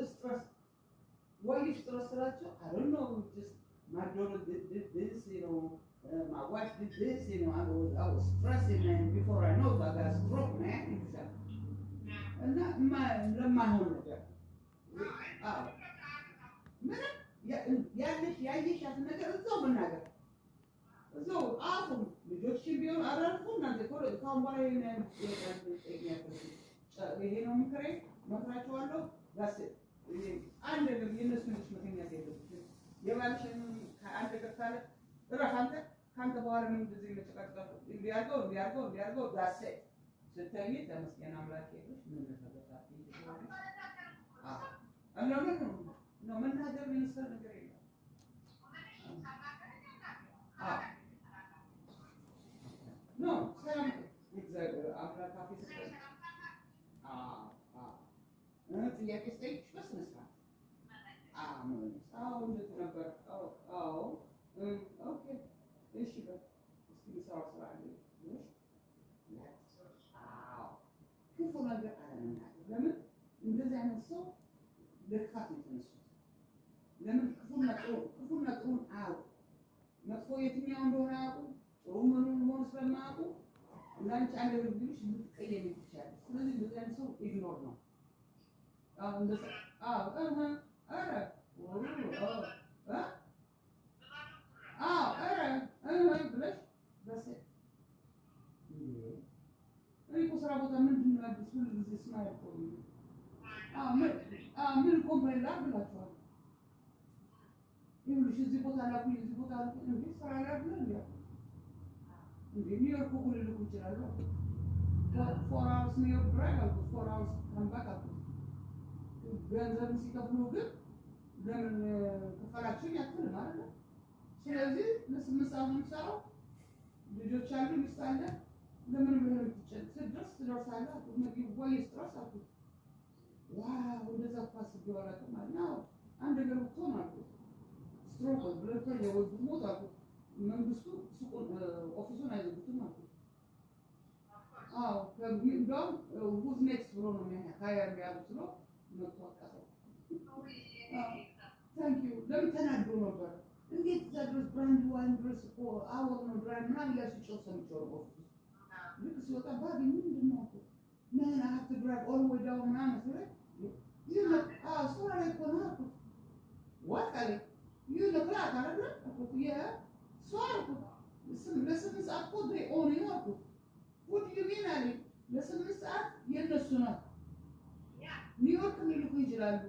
stress. Why you stress that? I don't know. Just my daughter did this, my wife did this, I was stressing, and before I know it, I got stroke, man. And that my home again. Man, yeah, yeah, so awesome. The should be on other phone and the code come by and that's it. And the Venus Smithing at it. You mentioned the Rahanta, Kantabar and we are go, that's it. So tell me, that must be an like I'm no, man had a minister in the grade. No, Sam, exactly. I'm not happy to say. Ah, ah. Yeah, it's a business. No. Oh, just number. Okay. This you go. This is our surrounding. Yes. Wow. كيف ولا بقى لمن إنجاز عن الصوت لخاطر تنسوت لمن كفونا تقول ما تفويتني عندهم عاو وهم مسلم معه لا أنت عندك الجيش بتقيم الشارع لازم بتنسوا إجنورنا بس أنا بلاش بس أنا كسر أبو تمن من بسول الزسمة يقول من كومبين لا بلا شو يقول شو زبط على كل نبي صار على بلا نيويورك كل اللي كنت جرالو 4 hours نيويورك drive 4 hours come back up ገንዘብ ሲከፍሉ ግን ለምን ከፈላችሁ ያክል ማለት ነው ስለዚህ ለስምንት ሰዓት የምትሰራው ልጆች አሉ ሚስት አለ ለምን ብለህ ትጨርስ ትደርሳለህ ምግብ ወይ ስትረስ አልኩት ዋው እንደዛ ኳስ ይወራል ማለት ነው አንድ ነገር ብትሆን አልኩት ስትሮክ ብለህ የወዱ ሞት አልኩት መንግስቱ ሱቁን ኦፊሱን አይዘጉትም አልኩት እንደውም who's next ብሎ ነው ሀያር ያሉት ነው መጥቷቀሰው thank you ለምን ተናዶ ነበር እንዴት ዘድረስ ብራንድ ዋን ድረስ እኮ አወቅ ነው ብራንድ ምናምን እያስጮህ ሰምቼው ነው ልክ ሲወጣ ባቢ ምንድን ነው እኮ man I have to drive all the way down ምናምን ስለ ሱራ ላይ እኮ ነው አልኩት what አለኝ you look like አይደለ አልኩት ሱራ አልኩት ለስምንት ሰዓት እኮ they own you አልኩት what do you mean አለኝ ለስምንት ሰዓት የእነሱ ናት ኒውዮርክ ሊልኩ ይችላሉ